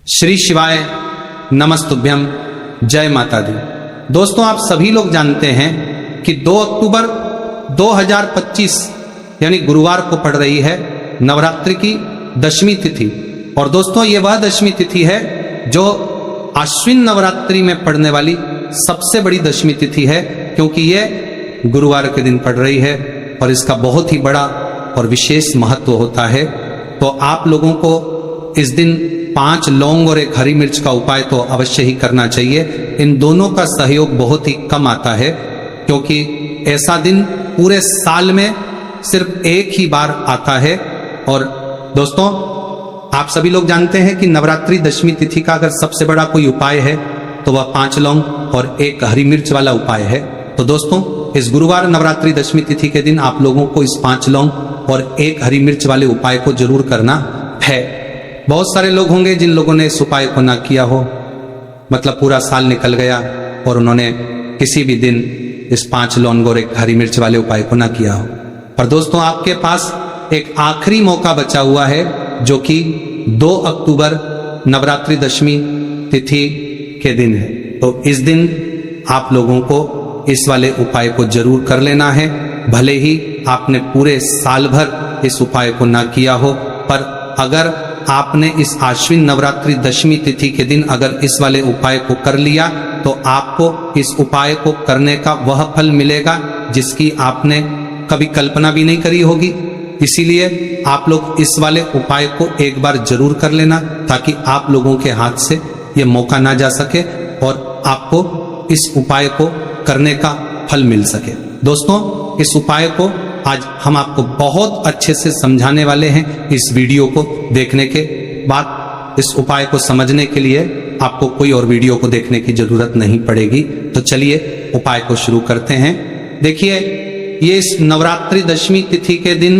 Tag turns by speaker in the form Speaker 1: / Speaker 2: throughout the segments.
Speaker 1: श्री शिवाय नमस्तुभ्यम, जय माता दी। दोस्तों, आप सभी लोग जानते हैं कि 2 अक्टूबर 2025 यानी गुरुवार को पड़ रही है नवरात्रि की दशमी तिथि। और दोस्तों, ये वह दशमी तिथि है जो आश्विन नवरात्रि में पड़ने वाली सबसे बड़ी दशमी तिथि है, क्योंकि ये गुरुवार के दिन पड़ रही है और इसका बहुत ही बड़ा और विशेष महत्व होता है। तो आप लोगों को इस दिन 5 लौंग और 1 हरी मिर्च का उपाय तो अवश्य ही करना चाहिए। इन दोनों का सहयोग बहुत ही कम आता है, क्योंकि ऐसा दिन पूरे साल में सिर्फ एक ही बार आता है। और दोस्तों, आप सभी लोग जानते हैं कि नवरात्रि दशमी तिथि का अगर सबसे बड़ा कोई उपाय है तो वह 5 लौंग और 1 हरी मिर्च वाला उपाय है। तो दोस्तों, इस गुरुवार नवरात्रि दशमी तिथि के दिन आप लोगों को इस 5 लौंग और 1 हरी मिर्च वाले उपाय को जरूर करना है। बहुत सारे लोग होंगे जिन लोगों ने इस उपाय को ना किया हो, मतलब पूरा साल निकल गया और उन्होंने किसी भी दिन इस 5 लौंग और 1 हरी मिर्च वाले उपाय को ना किया हो। पर दोस्तों, आपके पास एक आखिरी मौका बचा हुआ है, जो कि 2 अक्टूबर नवरात्रि दशमी तिथि के दिन है। तो इस दिन आप लोगों को इस वाले उपाय को जरूर कर लेना है। भले ही आपने पूरे साल भर इस उपाय को ना किया हो, पर अगर आपने इस आश्विन नवरात्रि दशमी तिथि के दिन अगर इस वाले उपाय को कर लिया तो आपको इस उपाय को करने का वह फल मिलेगा जिसकी आपने कभी कल्पना भी नहीं करी होगी। इसीलिए आप लोग इस वाले उपाय को एक बार जरूर कर लेना, ताकि आप लोगों के हाथ से ये मौका ना जा सके और आपको इस उपाय को करने का फल मिल सके। दोस्तों, इस उपाय को आज हम आपको बहुत अच्छे से समझाने वाले हैं। इस वीडियो को देखने के बाद इस उपाय को समझने के लिए आपको कोई और वीडियो को देखने की जरूरत नहीं पड़ेगी। तो चलिए उपाय को शुरू करते हैं। देखिए, ये इस नवरात्रि दशमी तिथि के दिन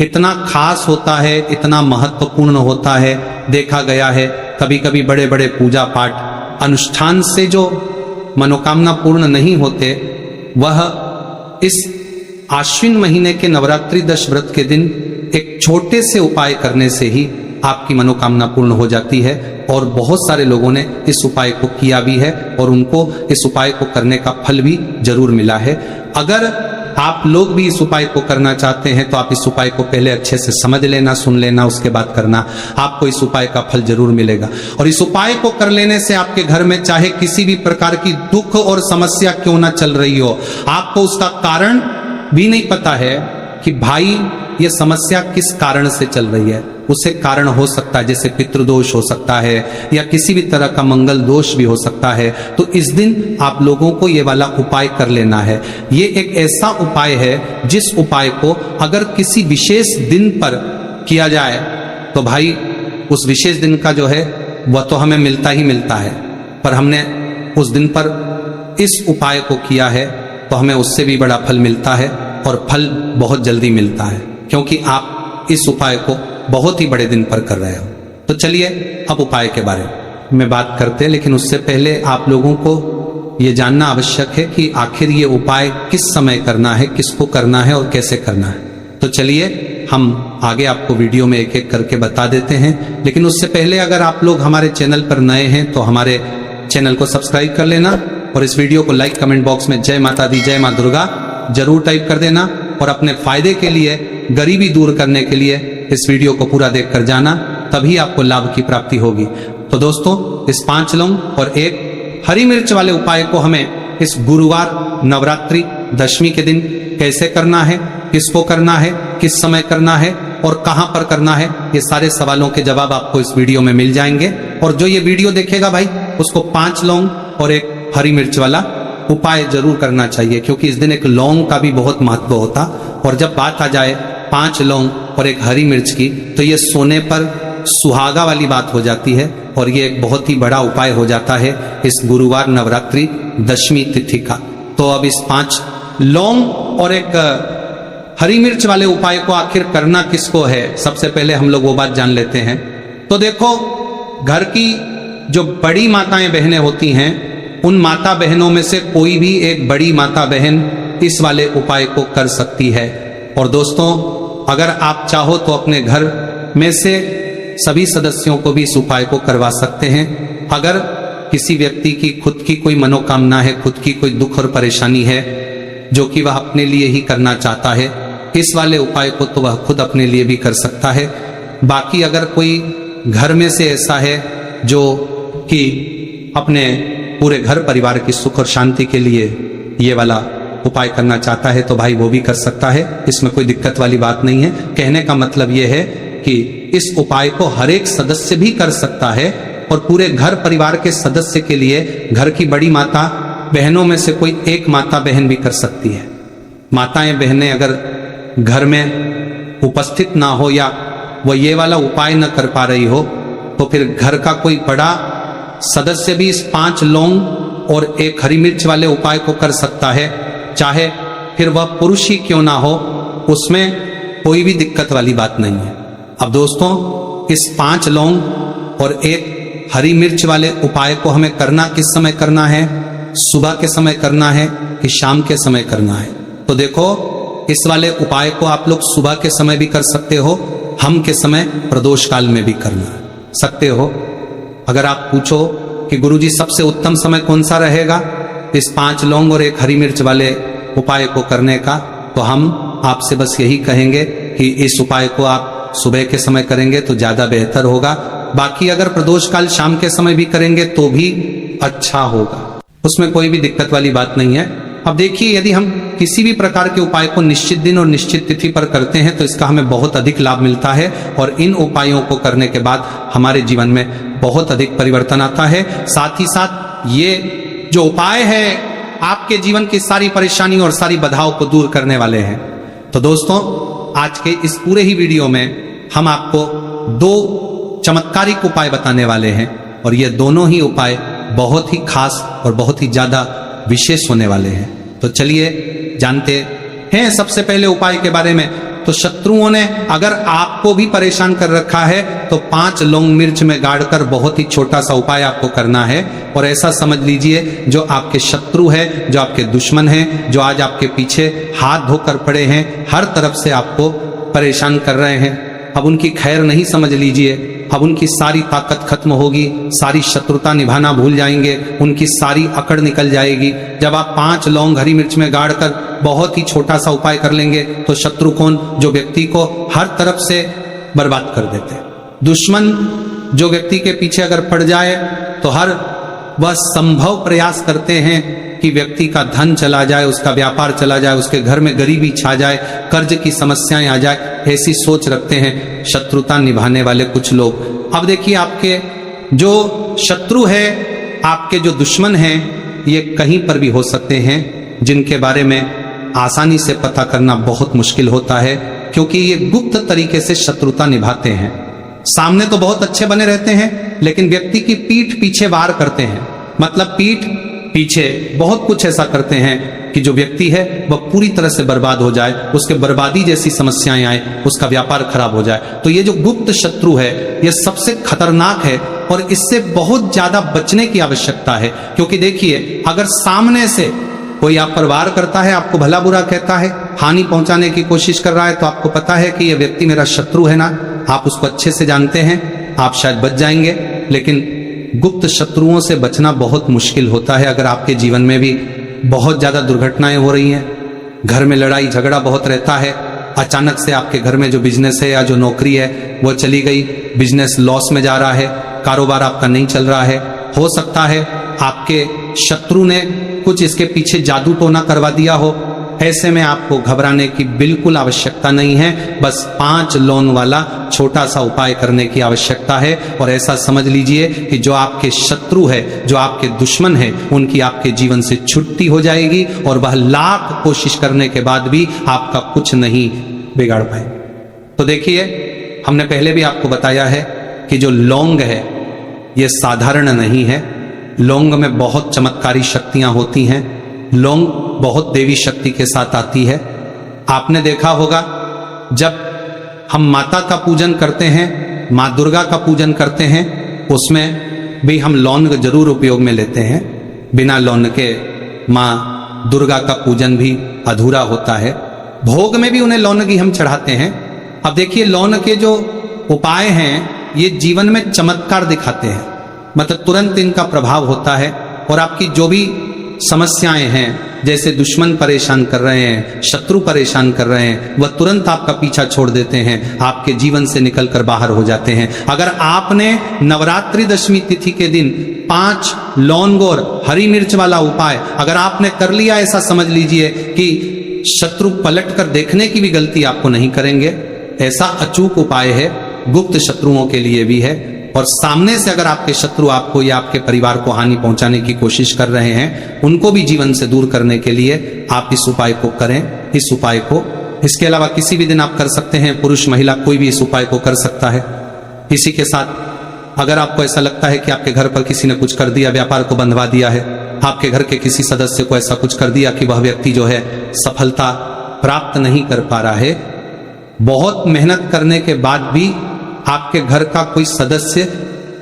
Speaker 1: इतना खास होता है, इतना महत्वपूर्ण होता है। देखा गया है कभी कभी बड़े बड़े पूजा पाठ अनुष्ठान से जो मनोकामना पूर्ण नहीं होते, वह इस आश्विन महीने के नवरात्रि 10 व्रत के दिन एक छोटे से उपाय करने से ही आपकी मनोकामना पूर्ण हो जाती है। और बहुत सारे लोगों ने इस उपाय को किया भी है और उनको इस उपाय को करने का फल भी जरूर मिला है। अगर आप लोग भी इस उपाय को करना चाहते हैं तो आप इस उपाय को पहले अच्छे से समझ लेना, सुन लेना, उसके बाद करना। आपको इस उपाय का फल जरूर मिलेगा। और इस उपाय को कर लेने से आपके घर में चाहे किसी भी प्रकार की दुख और समस्या क्यों ना चल रही हो, आपको उसका कारण भी नहीं पता है कि भाई ये समस्या किस कारण से चल रही है। उसे कारण हो सकता है, जैसे पितृदोष हो सकता है या किसी भी तरह का मंगल दोष भी हो सकता है। तो इस दिन आप लोगों को ये वाला उपाय कर लेना है। ये एक ऐसा उपाय है जिस उपाय को अगर किसी विशेष दिन पर किया जाए तो भाई उस विशेष दिन का जो है वह तो हमें मिलता ही मिलता है, पर हमने उस दिन पर इस उपाय को किया है तो हमें उससे भी बड़ा फल मिलता है और फल बहुत जल्दी मिलता है, क्योंकि आप इस उपाय को बहुत ही बड़े दिन पर कर रहे हो। तो चलिए अब उपाय के बारे में बात करते हैं, लेकिन उससे पहले आप लोगों को ये जानना आवश्यक है कि आखिर ये उपाय किस समय करना है, किसको करना है और कैसे करना है। तो चलिए हम आगे आपको वीडियो में एक एक करके बता देते हैं। लेकिन उससे पहले अगर आप लोग हमारे चैनल पर नए हैं तो हमारे चैनल को सब्सक्राइब कर लेना और इस वीडियो को लाइक कमेंट बॉक्स में जय माता दी, जय मां दुर्गा जरूर टाइप कर देना। और अपने फायदे के लिए, गरीबी दूर करने के लिए इस वीडियो को पूरा देख कर जाना, तभी आपको लाभ की प्राप्ति होगी। तो दोस्तों, इस 5 लौंग और 1 हरी मिर्च वाले उपाय को हमें इस गुरुवार नवरात्रि दशमी के दिन कैसे करना है, किसको करना है, किस समय करना है और कहां पर करना है, ये सारे सवालों के जवाब आपको इस वीडियो में मिल जाएंगे। और जो ये वीडियो देखेगा भाई, उसको 5 लौंग और 1 हरी मिर्च वाला उपाय जरूर करना चाहिए, क्योंकि इस दिन एक लौंग का भी बहुत महत्व होता। और जब बात आ जाए 5 लौंग और 1 हरी मिर्च की, तो ये सोने पर सुहागा वाली बात हो जाती है और ये एक बहुत ही बड़ा उपाय हो जाता है इस गुरुवार नवरात्रि दशमी तिथि का। तो अब इस 5 लौंग और 1 हरी मिर्च वाले उपाय को आखिर करना किसको है, सबसे पहले हम लोग वो बात जान लेते हैं। तो देखो, घर की जो बड़ी माताएं बहनें होती हैं, उन माता बहनों में से कोई भी एक बड़ी माता बहन इस वाले उपाय को कर सकती है। और दोस्तों, अगर आप चाहो तो अपने घर में से सभी सदस्यों को भी इस उपाय को करवा सकते हैं। अगर किसी व्यक्ति की खुद की कोई मनोकामना है, खुद की कोई दुख और परेशानी है जो कि वह अपने लिए ही करना चाहता है, इस वाले उपाय को तो वह खुद अपने लिए भी कर सकता है। बाकी अगर कोई घर में से ऐसा है जो कि अपने पूरे घर परिवार की सुख और शांति के लिए ये वाला उपाय करना चाहता है तो भाई वो भी कर सकता है, इसमें कोई दिक्कत वाली बात नहीं है। कहने का मतलब ये है कि इस उपाय को हर एक सदस्य भी कर सकता है और पूरे घर परिवार के सदस्य के लिए घर की बड़ी माता बहनों में से कोई एक माता बहन भी कर सकती है। माताएं बहनें अगर घर में उपस्थित ना हो या वो ये वाला उपाय न कर पा रही हो तो फिर घर का कोई बड़ा सदस्य भी इस 5 लौंग और 1 हरी मिर्च वाले उपाय को कर सकता है, चाहे फिर वह पुरुष ही क्यों ना हो, उसमें कोई भी दिक्कत वाली बात नहीं है। अब दोस्तों, इस 5 लौंग और 1 हरी मिर्च वाले उपाय को हमें करना किस समय करना है? सुबह के समय करना है कि शाम के समय करना है? तो देखो, इस वाले उपाय को आप लोग सुबह के समय भी कर सकते हो, हम के समय प्रदोष काल में भी करना सकते हो। अगर आप पूछो कि गुरुजी सबसे उत्तम समय कौन सा रहेगा इस 5 लौंग और 1 हरी मिर्च वाले उपाय को करने का, तो हम आपसे बस यही कहेंगे कि इस उपाय को आप सुबह के समय करेंगे तो ज्यादा बेहतर होगा। बाकी अगर प्रदोष काल शाम के समय भी करेंगे तो भी अच्छा होगा, उसमें कोई भी दिक्कत वाली बात नहीं है। अब देखिए, यदि हम किसी भी प्रकार के उपाय को निश्चित दिन और निश्चित तिथि पर करते हैं तो इसका हमें बहुत अधिक लाभ मिलता है और इन उपायों को करने के बाद हमारे जीवन में बहुत अधिक परिवर्तन आता है। साथ ही साथ ये जो उपाय है आपके जीवन की सारी परेशानी और सारी बाधाओं को दूर करने वाले हैं। तो दोस्तों, आज के इस पूरे ही वीडियो में हम आपको 2 चमत्कारिक उपाय बताने वाले हैं और ये दोनों ही उपाय बहुत ही खास और बहुत ही ज्यादा विशेष होने वाले हैं। तो चलिए जानते हैं सबसे पहले उपाय के बारे में। तो शत्रुओं ने अगर आपको भी परेशान कर रखा है तो 5 लौंग मिर्च में गाड़कर बहुत ही छोटा सा उपाय आपको करना है। और ऐसा समझ लीजिए, जो आपके शत्रु है, जो आपके दुश्मन है, जो आज आपके पीछे हाथ धोकर पड़े हैं, हर तरफ से आपको परेशान कर रहे हैं, अब उनकी खैर नहीं समझ लीजिए। अब उनकी सारी ताकत खत्म होगी, सारी शत्रुता निभाना भूल जाएंगे, उनकी सारी अकड़ निकल जाएगी। जब आप 5 लौंग हरी मिर्च में गाड़कर बहुत ही छोटा सा उपाय कर लेंगे तो शत्रु कौन? जो व्यक्ति को हर तरफ से बर्बाद कर देते हैं। दुश्मन जो व्यक्ति के पीछे अगर पड़ जाए तो हर वह संभव प्रयास करते हैं कि व्यक्ति का धन चला जाए, उसका व्यापार चला जाए, उसके घर में गरीबी छा जाए, कर्ज की समस्याएं आ जाए, ऐसी सोच रखते हैं शत्रुता निभाने वाले कुछ लोग। अब देखिए, आपके जो शत्रु है, आपके जो दुश्मन हैं, ये कहीं पर भी हो सकते हैं, जिनके बारे में आसानी से पता करना बहुत मुश्किल होता है, क्योंकि ये गुप्त तरीके से शत्रुता निभाते हैं। सामने तो बहुत अच्छे बने रहते हैं, लेकिन व्यक्ति की पीठ पीछे वार करते हैं। मतलब पीठ पीछे बहुत कुछ ऐसा करते हैं कि जो व्यक्ति है वह पूरी तरह से बर्बाद हो जाए, उसके बर्बादी जैसी समस्याएं आए, उसका व्यापार खराब हो जाए। तो ये जो गुप्त शत्रु है, ये सबसे खतरनाक है और इससे बहुत ज्यादा बचने की आवश्यकता है। क्योंकि देखिए, अगर सामने से कोई आप पर वार करता है, आपको भला बुरा कहता है, हानि पहुंचाने की कोशिश कर रहा है, तो आपको पता है कि यह व्यक्ति मेरा शत्रु है ना, आप उसको अच्छे से जानते हैं, आप शायद बच जाएंगे। लेकिन गुप्त शत्रुओं से बचना बहुत मुश्किल होता है। अगर आपके जीवन में भी बहुत ज्यादा दुर्घटनाएं हो रही हैं, घर में लड़ाई झगड़ा बहुत रहता है, अचानक से आपके घर में जो बिजनेस है या जो नौकरी है वो चली गई, बिजनेस लॉस में जा रहा है, कारोबार आपका नहीं चल रहा है, हो सकता है आपके शत्रु ने कुछ इसके पीछे जादू टोना करवा दिया हो, ऐसे में आपको घबराने की बिल्कुल आवश्यकता नहीं है। बस 5 लौंग वाला छोटा सा उपाय करने की आवश्यकता है। और ऐसा समझ लीजिए कि जो आपके शत्रु है, जो आपके दुश्मन है, उनकी आपके जीवन से छुट्टी हो जाएगी और वह लाख कोशिश करने के बाद भी आपका कुछ नहीं बिगाड़ पाए। तो देखिए, हमने पहले भी आपको बताया है कि जो लौंग है ये साधारण नहीं है। लौंग में बहुत चमत्कारी शक्तियां होती हैं। लौंग बहुत देवी शक्ति के साथ आती है। आपने देखा होगा, जब हम माता का पूजन करते हैं, माँ दुर्गा का पूजन करते हैं, उसमें भी हम लौंग जरूर उपयोग में लेते हैं। बिना लौंग के माँ दुर्गा का पूजन भी अधूरा होता है। भोग में भी उन्हें लौंग ही हम चढ़ाते हैं। अब देखिए, लौंग के जो उपाय हैं ये जीवन में चमत्कार दिखाते हैं, मतलब तुरंत इनका प्रभाव होता है और आपकी जो भी समस्याएं हैं, जैसे दुश्मन परेशान कर रहे हैं, शत्रु परेशान कर रहे हैं, वह तुरंत आपका पीछा छोड़ देते हैं, आपके जीवन से निकलकर बाहर हो जाते हैं। अगर आपने नवरात्रि दशमी तिथि के दिन 5 लौंग और हरी मिर्च वाला उपाय अगर आपने कर लिया, ऐसा समझ लीजिए कि शत्रु पलट कर देखने की भी गलती आपको नहीं करेंगे। ऐसा अचूक उपाय है, गुप्त शत्रुओं के लिए भी है। और सामने से अगर आपके शत्रु आपको या आपके परिवार को हानि पहुंचाने की कोशिश कर रहे हैं, उनको भी जीवन से दूर करने के लिए आप इस उपाय को करें, इस उपाय को। इसके अलावा किसी भी दिन आप कर सकते हैं, पुरुष महिला कोई भी इस उपाय को कर सकता है। इसी के साथ अगर आपको ऐसा लगता है कि आपके घर पर किसी ने कुछ कर दिया, व्यापार को बंधवा दिया है, आपके घर के किसी सदस्य को ऐसा कुछ कर दिया कि वह व्यक्ति जो है सफलता प्राप्त नहीं कर पा रहा है, बहुत मेहनत करने के बाद भी आपके घर का कोई सदस्य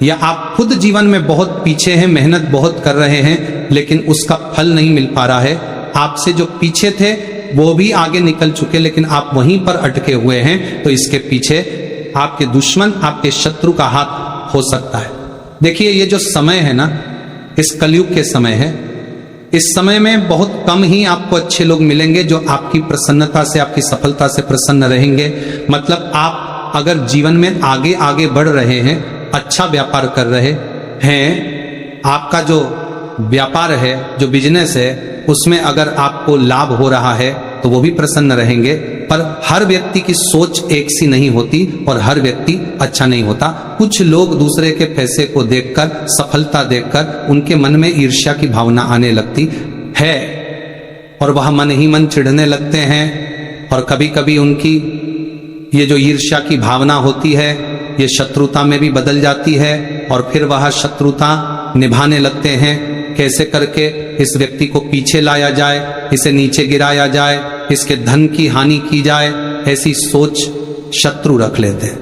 Speaker 1: या आप खुद जीवन में बहुत पीछे हैं, मेहनत बहुत कर रहे हैं, लेकिन उसका फल नहीं मिल पा रहा है, आपसे जो पीछे थे वो भी आगे निकल चुके लेकिन आप वहीं पर अटके हुए हैं, तो इसके पीछे आपके दुश्मन, आपके शत्रु का हाथ हो सकता है। देखिए, ये जो समय है ना, इस कलयुग के समय है, इस समय में बहुत कम ही आपको अच्छे लोग मिलेंगे जो आपकी प्रसन्नता से, आपकी सफलता से प्रसन्न रहेंगे। मतलब आप अगर जीवन में आगे आगे बढ़ रहे हैं, अच्छा व्यापार कर रहे हैं, आपका जो व्यापार है, जो बिजनेस है, उसमें अगर आपको लाभ हो रहा है तो वो भी प्रसन्न रहेंगे। पर हर व्यक्ति की सोच एक सी नहीं होती और हर व्यक्ति अच्छा नहीं होता। कुछ लोग दूसरे के पैसे को देखकर, सफलता देखकर उनके मन में ईर्ष्या की भावना आने लगती है और वह मन ही मन चिढ़ने लगते हैं। और कभी कभी उनकी ये जो ईर्ष्या की भावना होती है, ये शत्रुता में भी बदल जाती है और फिर वह शत्रुता निभाने लगते हैं। कैसे करके इस व्यक्ति को पीछे लाया जाए, इसे नीचे गिराया जाए, इसके धन की हानि की जाए, ऐसी सोच शत्रु रख लेते हैं।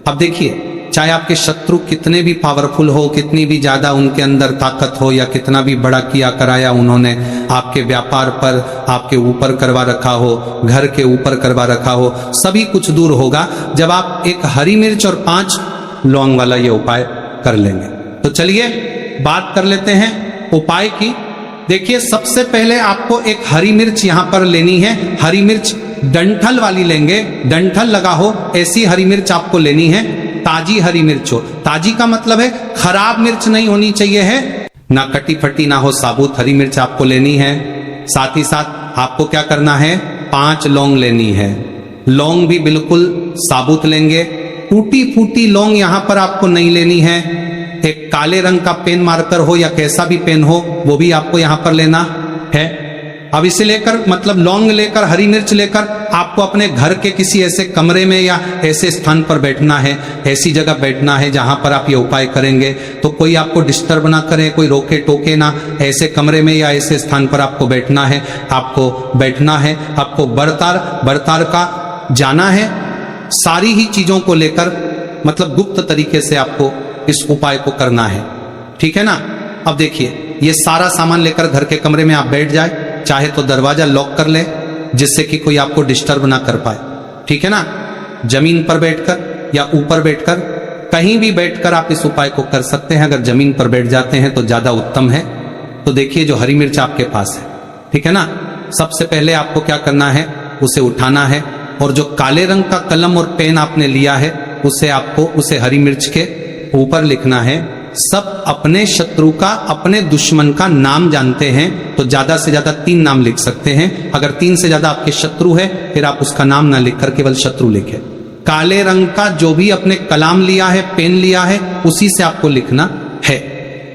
Speaker 1: अब देखिए, चाहे आपके शत्रु कितने भी पावरफुल हो, कितनी भी ज्यादा उनके अंदर ताकत हो, या कितना भी बड़ा किया कराया उन्होंने आपके व्यापार पर, आपके ऊपर करवा रखा हो, घर के ऊपर करवा रखा हो, सभी कुछ दूर होगा जब आप एक हरी मिर्च और 5 लौंग वाला ये उपाय कर लेंगे। तो चलिए बात कर लेते हैं उपाय की। देखिए, सबसे पहले आपको एक हरी मिर्च यहां पर लेनी है। हरी मिर्च डंठल वाली लेंगे, डंठल लगा हो ऐसी हरी मिर्च आपको लेनी है। ताजी हरी मिर्च हो, ताजी का मतलब है खराब मिर्च नहीं होनी चाहिए है, ना कटी फटी ना हो, साबुत हरी मिर्च आपको लेनी है। साथ ही साथ आपको क्या करना है, 5 लौंग लेनी है। लौंग भी बिल्कुल साबुत लेंगे, टूटी फूटी लौंग यहां पर आपको नहीं लेनी है। एक काले रंग का पेन मार्कर हो या कैसा भी पेन हो, वो भी आपको यहां पर लेना है। अब इसे लेकर, मतलब लौंग लेकर, हरी मिर्च लेकर आपको अपने घर के किसी ऐसे कमरे में या ऐसे स्थान पर बैठना है, ऐसी जगह बैठना है जहां पर आप ये उपाय करेंगे तो कोई आपको डिस्टर्ब ना करे, कोई रोके टोके ना। ऐसे कमरे में या ऐसे स्थान पर आपको बैठना है, आपको बैठना है, आपको बरतार का जाना है। सारी ही चीजों को लेकर, मतलब गुप्त तरीके से आपको इस उपाय को करना है, ठीक है ना। अब देखिए, ये सारा सामान लेकर घर के कमरे में आप बैठ जाए, चाहे तो दरवाजा लॉक कर ले जिससे कि कोई आपको डिस्टर्ब ना कर पाए, ठीक है ना। जमीन पर बैठकर या ऊपर बैठकर, कहीं भी बैठकर आप इस उपाय को कर सकते हैं। अगर जमीन पर बैठ जाते हैं तो ज्यादा उत्तम है। तो देखिए, जो हरी मिर्च आपके पास है, ठीक है ना, सबसे पहले आपको क्या करना है, उसे उठाना है और जो काले रंग का कलम और पेन आपने लिया है उसे आपको उसे हरी मिर्च के ऊपर लिखना है। सब अपने शत्रु का, अपने दुश्मन का नाम जानते हैं तो ज्यादा से ज्यादा 3 नाम लिख सकते हैं। अगर 3 से ज्यादा आपके शत्रु है फिर आप उसका नाम ना लिखकर केवल शत्रु लिखें। काले रंग का जो भी अपने कलाम लिया है, पेन लिया है, उसी से आपको लिखना है।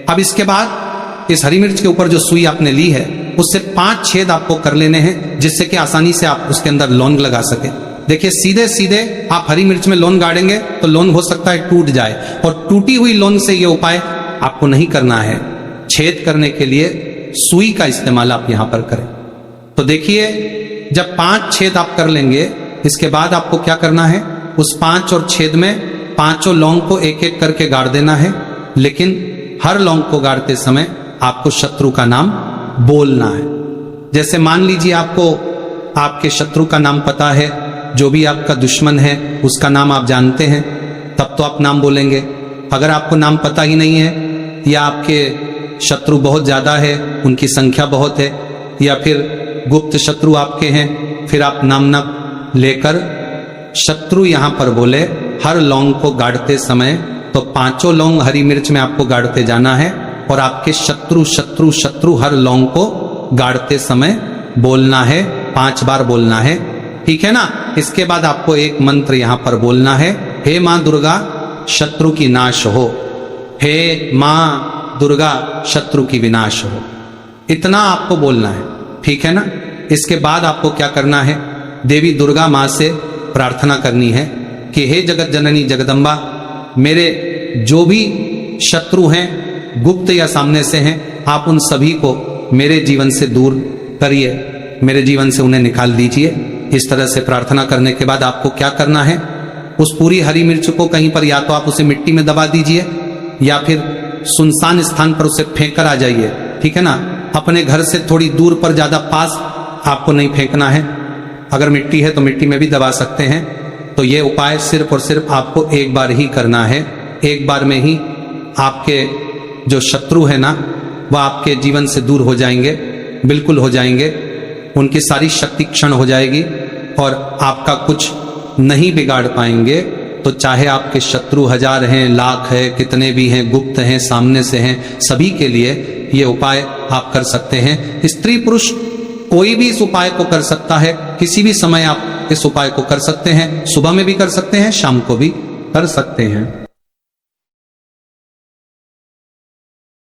Speaker 1: अब इसके बाद इस हरी मिर्च के ऊपर जो सुई आपने ली है उससे 5 छेद आपको कर लेने हैं, जिससे कि आसानी से आप उसके अंदर लौंग लगा सके। देखिए, सीधे सीधे आप हरी मिर्च में लौंग गाड़ेंगे तो लौंग हो सकता है टूट जाए, और टूटी हुई लौंग से ये उपाय आपको नहीं करना है। छेद करने के लिए सुई का इस्तेमाल आप यहां पर करें। तो देखिए, जब 5 छेद आप कर लेंगे, इसके बाद आपको क्या करना है, उस 5 और छेद में 5 लौंग को एक एक करके गाड़ देना है। लेकिन हर लौंग को गाड़ते समय आपको शत्रु का नाम बोलना है। जैसे मान लीजिए आपको आपके शत्रु का नाम पता है, जो भी आपका दुश्मन है उसका नाम आप जानते हैं, तब तो आप नाम बोलेंगे। अगर आपको नाम पता ही नहीं है, या आपके शत्रु बहुत ज़्यादा है, उनकी संख्या बहुत है, या फिर गुप्त शत्रु आपके हैं, फिर आप नाम न लेकर शत्रु यहाँ पर बोले हर लौंग को गाड़ते समय, तो 5 लौंग हरी मिर्च में आपको गाड़ते जाना है और आपके शत्रु शत्रु शत्रु हर लौंग को गाड़ते समय बोलना है, 5 बार बोलना है, ठीक है ना। इसके बाद आपको एक मंत्र यहां पर बोलना है, हे मां दुर्गा शत्रु की नाश हो, हे मां दुर्गा शत्रु की विनाश हो। इतना आपको बोलना है, ठीक है ना। इसके बाद आपको क्या करना है, देवी दुर्गा मां से प्रार्थना करनी है कि हे जगत जननी जगदम्बा, मेरे जो भी शत्रु हैं, गुप्त या सामने से हैं, आप उन सभी को मेरे जीवन से दूर करिए, मेरे जीवन से उन्हें निकाल दीजिए। इस तरह से प्रार्थना करने के बाद आपको क्या करना है, उस पूरी हरी मिर्च को कहीं पर या तो आप उसे मिट्टी में दबा दीजिए या फिर सुनसान स्थान पर उसे फेंक कर आ जाइए, ठीक है ना। अपने घर से थोड़ी दूर पर, ज्यादा पास आपको नहीं फेंकना है। अगर मिट्टी है तो मिट्टी में भी दबा सकते हैं। तो ये उपाय सिर्फ और सिर्फ आपको एक बार ही करना है। एक बार में ही आपके जो शत्रु है ना, वह आपके जीवन से दूर हो जाएंगे, बिल्कुल हो जाएंगे। उनकी सारी शक्ति क्षण हो जाएगी और आपका कुछ नहीं बिगाड़ पाएंगे। तो चाहे आपके शत्रु 1000 हैं, लाख है, कितने भी हैं, गुप्त हैं, सामने से हैं, सभी के लिए ये उपाय आप कर सकते हैं। स्त्री पुरुष कोई भी इस उपाय को कर सकता है, किसी भी समय आप इस उपाय को कर सकते हैं। सुबह में भी कर सकते हैं, शाम को भी कर सकते हैं।